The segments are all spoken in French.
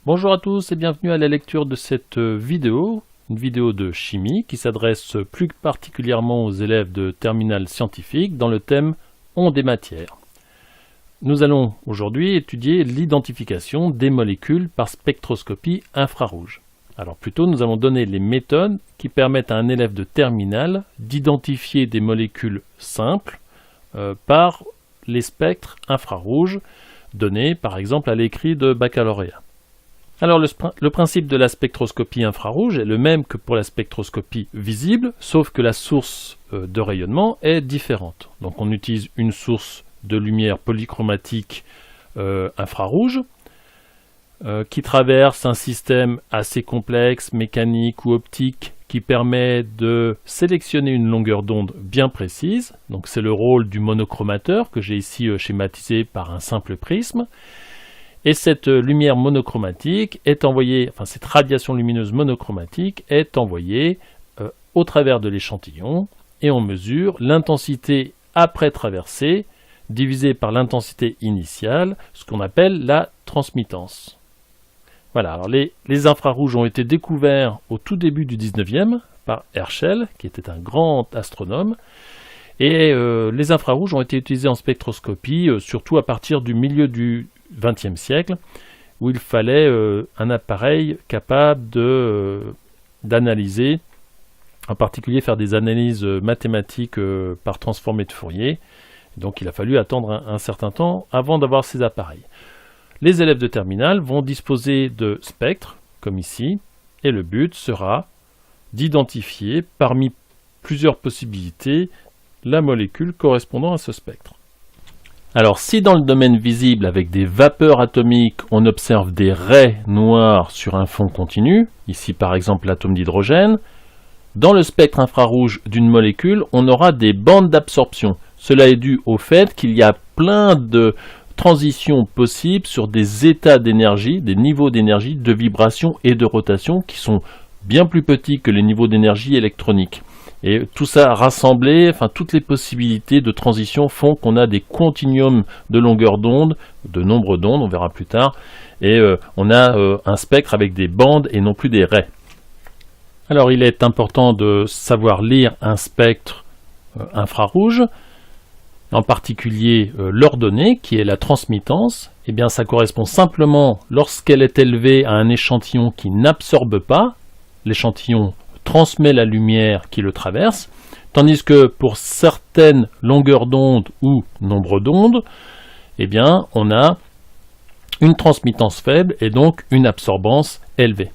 Bonjour à tous et bienvenue à la lecture de cette vidéo, une vidéo de chimie qui s'adresse plus particulièrement aux élèves de terminale scientifique dans le thème ondes et matières. Nous allons aujourd'hui étudier l'identification des molécules par spectroscopie infrarouge. Alors plutôt, nous allons donner les méthodes qui permettent à un élève de terminale d'identifier des molécules simples par les spectres infrarouges donnés par exemple à l'écrit de baccalauréat. Alors le principe de la spectroscopie infrarouge est le même que pour la spectroscopie visible, sauf que la source de rayonnement est différente. Donc on utilise une source de lumière polychromatique infrarouge qui traverse un système assez complexe, mécanique ou optique, qui permet de sélectionner une longueur d'onde bien précise. Donc c'est le rôle du monochromateur que j'ai ici schématisé par un simple prisme. Et cette lumière monochromatique est envoyée, enfin cette radiation lumineuse monochromatique est envoyée au travers de l'échantillon et on mesure l'intensité après traversée divisée par l'intensité initiale, ce qu'on appelle la transmittance. Voilà, alors les infrarouges ont été découverts au tout début du 19e par Herschel, qui était un grand astronome, et les infrarouges ont été utilisés en spectroscopie, surtout à partir du milieu du XXe siècle, où il fallait un appareil capable d'analyser, en particulier faire des analyses mathématiques par transformée de Fourier. Donc il a fallu attendre un certain temps avant d'avoir ces appareils. Les élèves de terminale vont disposer de spectres, comme ici, et le but sera d'identifier parmi plusieurs possibilités la molécule correspondant à ce spectre. Alors si dans le domaine visible avec des vapeurs atomiques on observe des raies noires sur un fond continu, ici par exemple l'atome d'hydrogène, dans le spectre infrarouge d'une molécule on aura des bandes d'absorption. Cela est dû au fait qu'il y a plein de transitions possibles sur des états d'énergie, des niveaux d'énergie, de vibration et de rotation qui sont bien plus petits que les niveaux d'énergie électronique. Et tout ça rassemblé, enfin toutes les possibilités de transition font qu'on a des continuums de longueur d'onde, de nombre d'ondes, on verra plus tard, et on a un spectre avec des bandes et non plus des raies. Alors il est important de savoir lire un spectre infrarouge, en particulier l'ordonnée qui est la transmittance. Eh bien ça correspond simplement lorsqu'elle est élevée à un échantillon qui n'absorbe pas, l'échantillon transmet la lumière qui le traverse, tandis que pour certaines longueurs d'onde ou nombre d'ondes, eh bien, on a une transmittance faible et donc une absorbance élevée.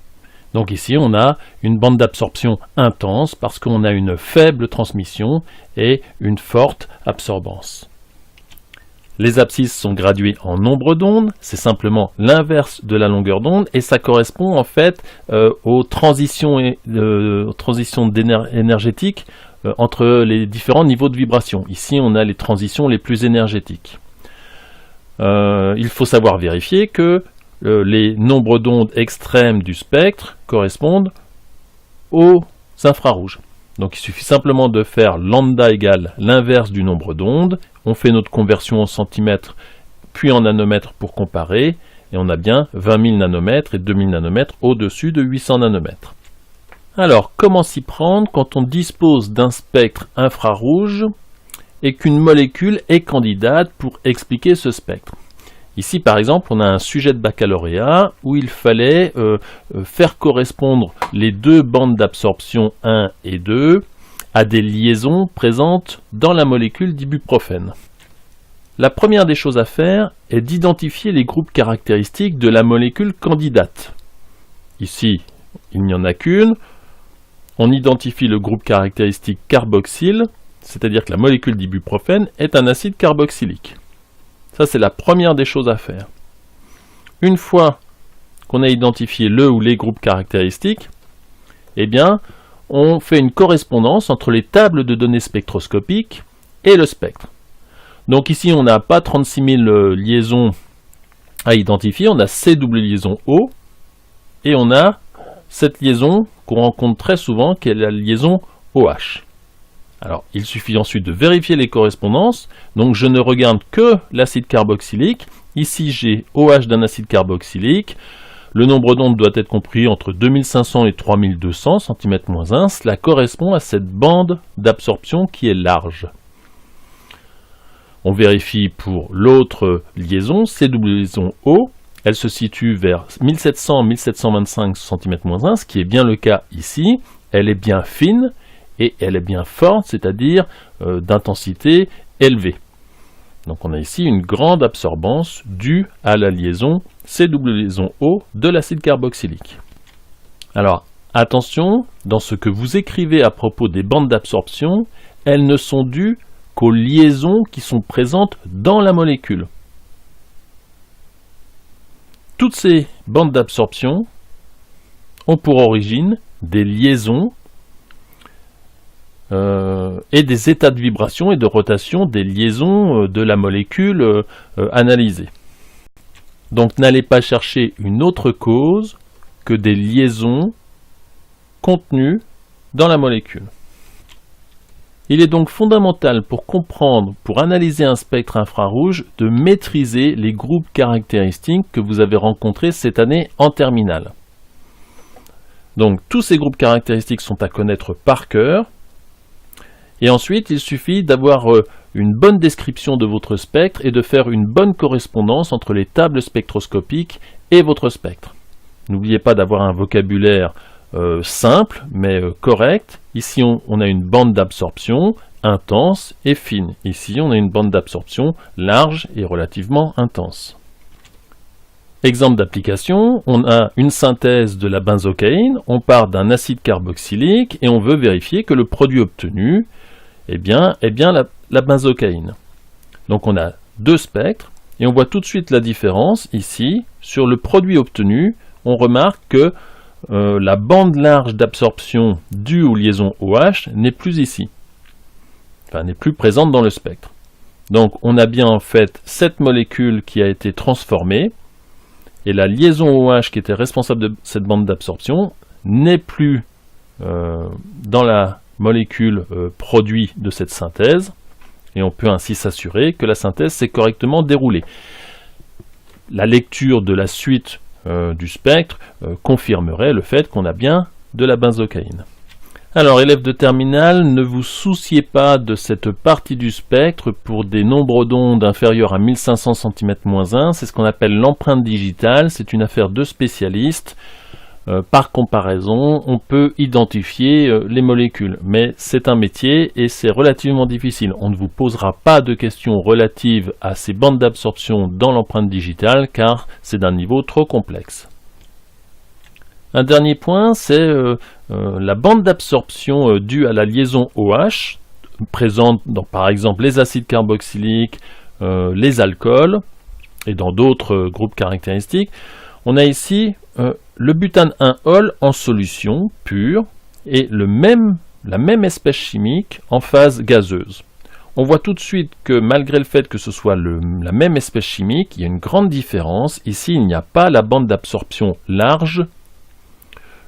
Donc ici, on a une bande d'absorption intense parce qu'on a une faible transmission et une forte absorbance. Les abscisses sont graduées en nombre d'ondes, c'est simplement l'inverse de la longueur d'onde et ça correspond en fait aux transitions énergétiques entre les différents niveaux de vibration. Ici on a les transitions les plus énergétiques. Il faut savoir vérifier que les nombres d'ondes extrêmes du spectre correspondent aux infrarouges. Donc il suffit simplement de faire lambda égale l'inverse du nombre d'ondes, on fait notre conversion en centimètres puis en nanomètres pour comparer, et on a bien 20 000 nanomètres et 2000 nanomètres au-dessus de 800 nanomètres. Alors comment s'y prendre quand on dispose d'un spectre infrarouge et qu'une molécule est candidate pour expliquer ce spectre? Ici par exemple on a un sujet de baccalauréat où il fallait faire correspondre les deux bandes d'absorption 1 et 2 à des liaisons présentes dans la molécule d'ibuprofène. La première des choses à faire est d'identifier les groupes caractéristiques de la molécule candidate. Ici il n'y en a qu'une, on identifie le groupe caractéristique carboxyle, c'est-à dire que la molécule d'ibuprofène est un acide carboxylique. Ça, c'est la première des choses à faire. Une fois qu'on a identifié le ou les groupes caractéristiques, eh bien, on fait une correspondance entre les tables de données spectroscopiques et le spectre. Donc ici, on n'a pas 36 000 liaisons à identifier, on a ces doubles liaisons O, et on a cette liaison qu'on rencontre très souvent, qui est la liaison OH. Alors, il suffit ensuite de vérifier les correspondances. Donc, je ne regarde que l'acide carboxylique. Ici, j'ai OH d'un acide carboxylique. Le nombre d'ondes doit être compris entre 2500 et 3200 cm-1. Cela correspond à cette bande d'absorption qui est large. On vérifie pour l'autre liaison, C double liaison O. Elle se situe vers 1700-1725 cm-1, ce qui est bien le cas ici. Elle est bien fine et elle est bien forte, c'est-à-dire d'intensité élevée. Donc on a ici une grande absorbance due à la liaison C double liaison O de l'acide carboxylique. Alors attention, dans ce que vous écrivez à propos des bandes d'absorption, elles ne sont dues qu'aux liaisons qui sont présentes dans la molécule. Toutes ces bandes d'absorption ont pour origine des liaisons et des états de vibration et de rotation des liaisons de la molécule analysée. Donc n'allez pas chercher une autre cause que des liaisons contenues dans la molécule. Il est donc fondamental pour comprendre, pour analyser un spectre infrarouge, de maîtriser les groupes caractéristiques que vous avez rencontrés cette année en terminale. Donc tous ces groupes caractéristiques sont à connaître par cœur. Et ensuite, il suffit d'avoir une bonne description de votre spectre et de faire une bonne correspondance entre les tables spectroscopiques et votre spectre. N'oubliez pas d'avoir un vocabulaire simple, mais correct. Ici, on a une bande d'absorption intense et fine. Ici, on a une bande d'absorption large et relativement intense. Exemple d'application, on a une synthèse de la benzocaïne, on part d'un acide carboxylique et on veut vérifier que le produit obtenu est bien la benzocaïne. Donc on a deux spectres et on voit tout de suite la différence ici. Sur le produit obtenu, on remarque que la bande large d'absorption due aux liaisons OH n'est plus ici, enfin n'est plus présente dans le spectre. Donc on a bien en fait cette molécule qui a été transformée et la liaison OH qui était responsable de cette bande d'absorption n'est plus dans la molécule produit de cette synthèse, et on peut ainsi s'assurer que la synthèse s'est correctement déroulée. La lecture de la suite du spectre confirmerait le fait qu'on a bien de la benzocaïne. Alors, élèves de terminale, ne vous souciez pas de cette partie du spectre pour des nombres d'ondes inférieurs à 1500 cm-1, c'est ce qu'on appelle l'empreinte digitale, c'est une affaire de spécialistes. Par comparaison, on peut identifier les molécules, mais c'est un métier et c'est relativement difficile. On ne vous posera pas de questions relatives à ces bandes d'absorption dans l'empreinte digitale, car c'est d'un niveau trop complexe. Un dernier point, c'est la bande d'absorption due à la liaison OH, présente dans par exemple les acides carboxyliques, les alcools, et dans d'autres groupes caractéristiques. On a ici le butane 1-ol en solution pure et la même espèce chimique en phase gazeuse. On voit tout de suite que malgré le fait que ce soit la même espèce chimique, il y a une grande différence. Ici, il n'y a pas la bande d'absorption large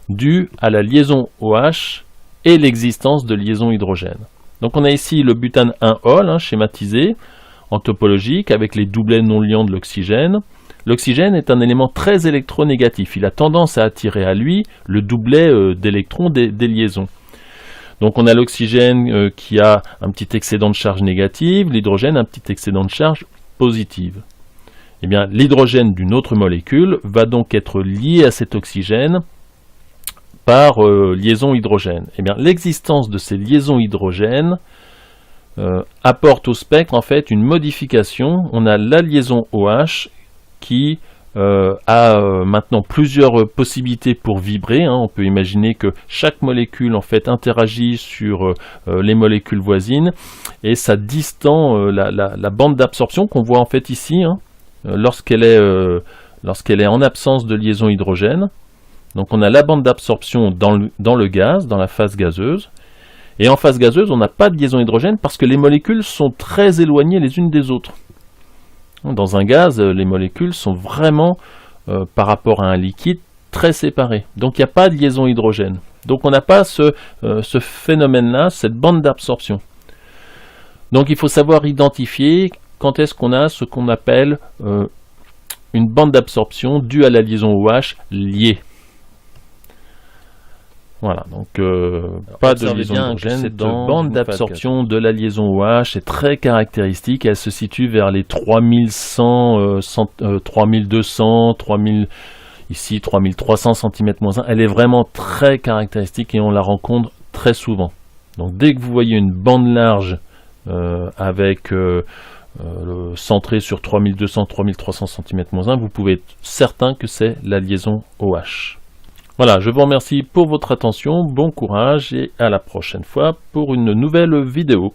due à la liaison OH et l'existence de liaison hydrogène. Donc on a ici le butane 1-ol schématisé en topologique avec les doublets non liants de l'oxygène. L'oxygène est un élément très électronégatif. Il a tendance à attirer à lui le doublet d'électrons des liaisons. Donc on a l'oxygène qui a un petit excédent de charge négative, l'hydrogène un petit excédent de charge positive. Eh bien, l'hydrogène d'une autre molécule va donc être lié à cet oxygène par liaison hydrogène. Eh bien, l'existence de ces liaisons hydrogènes apporte au spectre en fait une modification. On a la liaison OH qui a maintenant plusieurs possibilités pour vibrer. On peut imaginer que chaque molécule en fait interagit sur les molécules voisines et ça distend la bande d'absorption qu'on voit en fait ici lorsqu'elle est en absence de liaison hydrogène. Donc on a la bande d'absorption dans le gaz, dans la phase gazeuse. Et en phase gazeuse, on n'a pas de liaison hydrogène parce que les molécules sont très éloignées les unes des autres. Dans un gaz, les molécules sont vraiment, par rapport à un liquide, très séparées. Donc il n'y a pas de liaison hydrogène. Donc on n'a pas ce phénomène-là, cette bande d'absorption. Donc il faut savoir identifier quand est-ce qu'on a ce qu'on appelle une bande d'absorption due à la liaison OH liée. Voilà, donc pas de liaison hydrogène. Cette bande d'absorption de la liaison OH est très caractéristique. Elle se situe vers les 3100, 3200, 3000, ici 3300 cm-1. Elle est vraiment très caractéristique et on la rencontre très souvent. Donc dès que vous voyez une bande large avec centrée sur 3200-3300 cm-1, vous pouvez être certain que c'est la liaison OH. Voilà, je vous remercie pour votre attention, bon courage et à la prochaine fois pour une nouvelle vidéo.